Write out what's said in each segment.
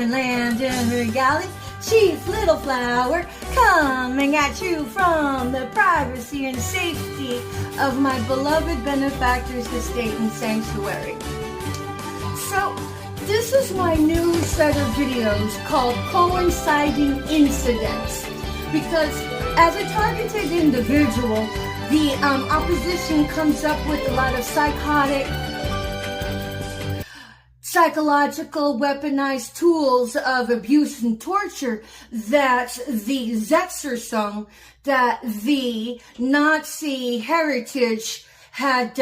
and land in her galley. Chief Little Flower, coming at you from the privacy and safety of my beloved benefactor's estate and sanctuary. So, this is my new set of videos called Coinciding Incidents, because as a targeted individual, the opposition comes up with a lot of psychological weaponized tools of abuse and torture that the Sexerzung, that the Nazi heritage had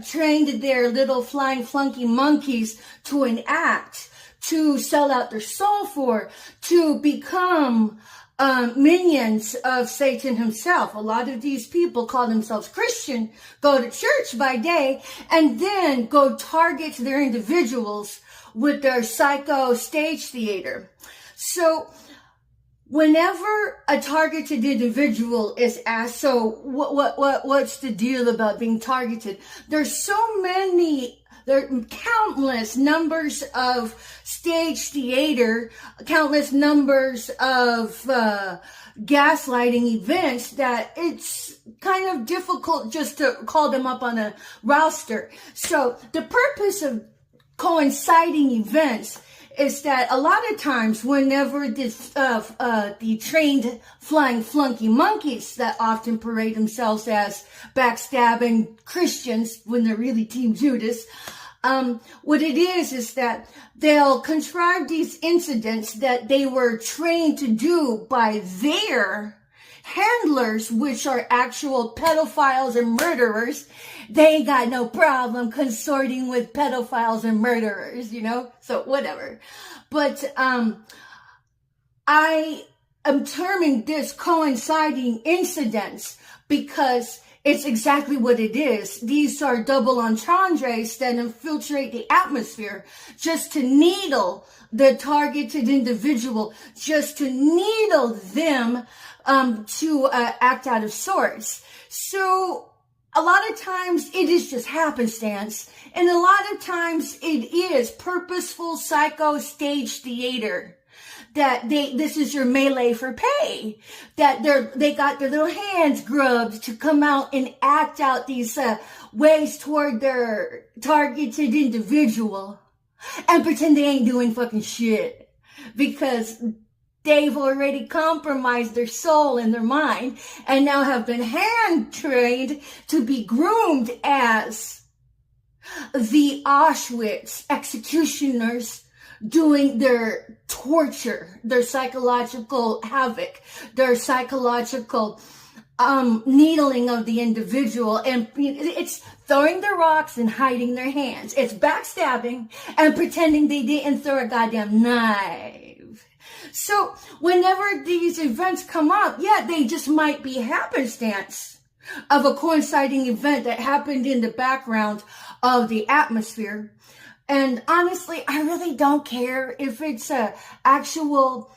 trained their little flying flunky monkeys to enact, to sell out their soul for, to become minions of Satan himself. A lot of these people call themselves Christian, go to church by day, and then go target their individuals with their psycho stage theater. So whenever a targeted individual is asked, so what's the deal about being targeted? There are countless numbers of stage theater, countless numbers of gaslighting events that it's kind of difficult just to call them up on a roster. So the purpose of coinciding events is that a lot of times whenever the trained flying flunky monkeys that often parade themselves as backstabbing Christians when they're really Team Judas, what it is that they'll contrive these incidents that they were trained to do by their handlers, which are actual pedophiles and murderers. They ain't got no problem consorting with pedophiles and murderers, so whatever. But I am terming this coinciding incidents because it's exactly what it is. These are double entendres that infiltrate the atmosphere just to needle the targeted individual, just to needle them to act out of sorts. So a lot of times it is just happenstance, and a lot of times it is purposeful psycho stage theater. That this is your melee for pay, that they got their little hands grubbed to come out and act out these ways toward their targeted individual and pretend they ain't doing fucking shit because they've already compromised their soul and their mind and now have been hand trained to be groomed as the Auschwitz executioners, doing their torture, their psychological havoc, their psychological needling of the individual. And it's throwing the rocks and hiding their hands. It's backstabbing and pretending they didn't throw a goddamn knife. So whenever these events come up, they just might be happenstance of a coinciding event that happened in the background of the atmosphere. And honestly, I really don't care if it's a actual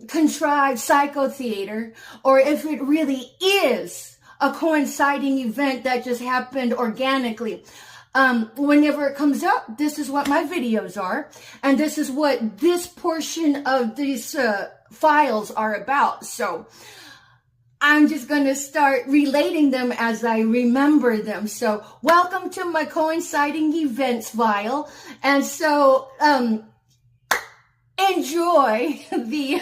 contrived psycho theater or if it really is a coinciding event that just happened organically. Whenever it comes up, this is what my videos are, and this is what this portion of these files are about. So I'm just going to start relating them as I remember them. So welcome to my coinciding events file. And so enjoy the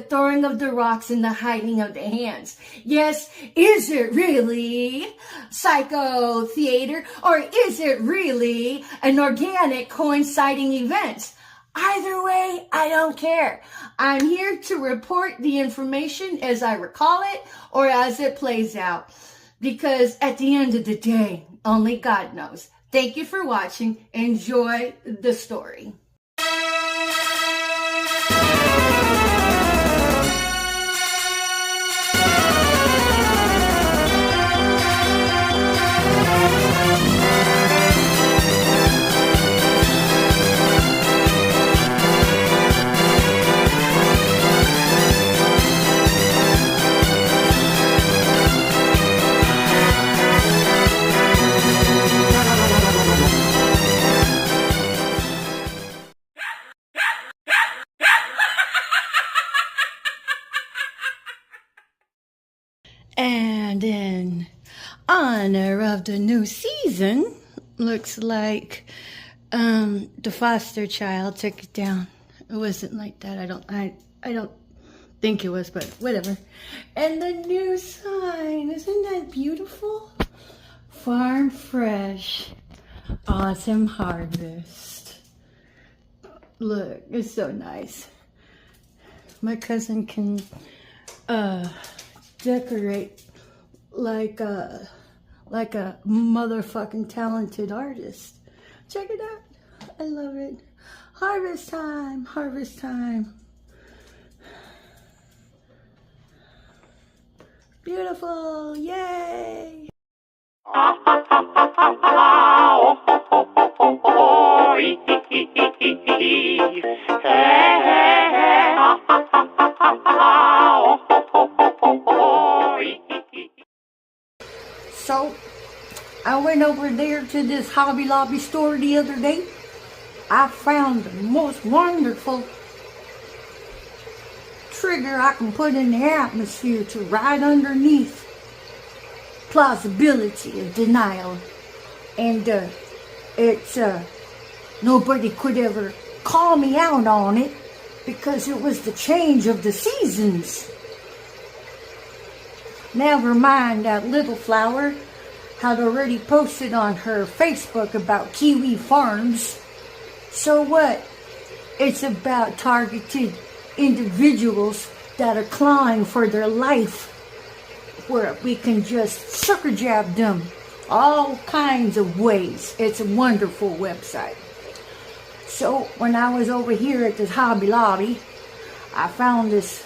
throwing of the rocks and the hiding of the hands. Yes, is it really psycho theater, or is it really an organic coinciding event? Either way, I don't care. I'm here to report the information as I recall it or as it plays out. Because at the end of the day, only God knows. Thank you for watching. Enjoy the story. And in honor of the new season, looks like the foster child took it down. It wasn't like that. I don't think it was, but whatever. And the new sign, isn't that beautiful? Farm fresh, autumn harvest. Look, it's so nice. My cousin can decorate like a motherfucking talented artist. Check it out. I love it. Harvest time, harvest time. Beautiful, yay! So, I went over there to this Hobby Lobby store the other day. I found the most wonderful trigger I can put in the atmosphere to right underneath plausibility of denial. And it's nobody could ever call me out on it because it was the change of the seasons. Never mind that little flower had already posted on her Facebook about Kiwi Farms. So what? It's about targeted individuals that are clawing for their life, where we can just sucker jab them all kinds of ways. It's a wonderful website. So when I was over here at this Hobby Lobby, I found this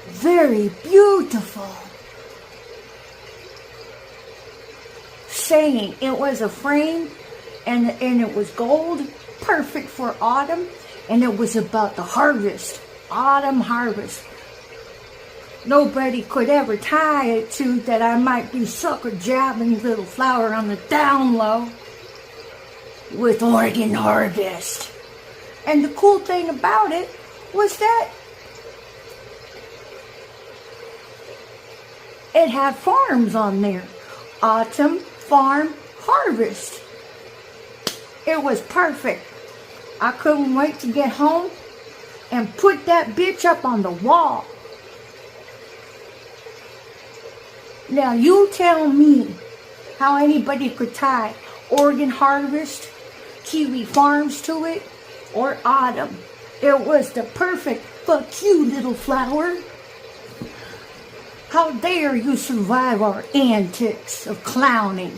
very beautiful saying. It was a frame and it was gold, perfect for autumn, and it was about the harvest, autumn harvest. Nobody could ever tie it to that I might be sucker jabbing little flower on the down low with Oregon harvest. And the cool thing about it was that it had farms on there. Autumn, farm, harvest. It was perfect. I couldn't wait to get home and put that bitch up on the wall. Now you tell me how anybody could tie Oregon harvest, Kiwi Farms to it, or autumn. It was the perfect fuck you, little flower. How dare you survive our antics of clowning?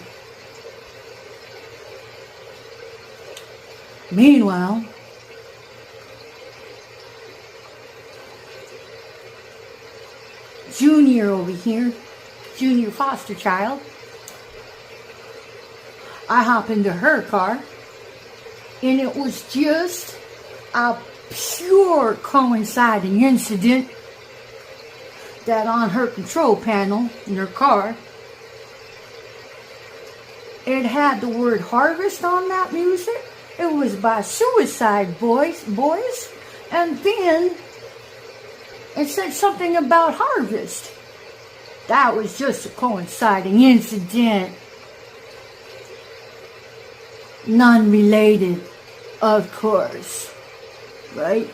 Meanwhile, Junior over here, Junior foster child, I hop into her car, and it was just a pure coinciding incident that on her control panel in her car, it had the word harvest on that music. It was by Suicide Boys, and then it said something about harvest. That was just a coinciding incident. Non-related, of course, right?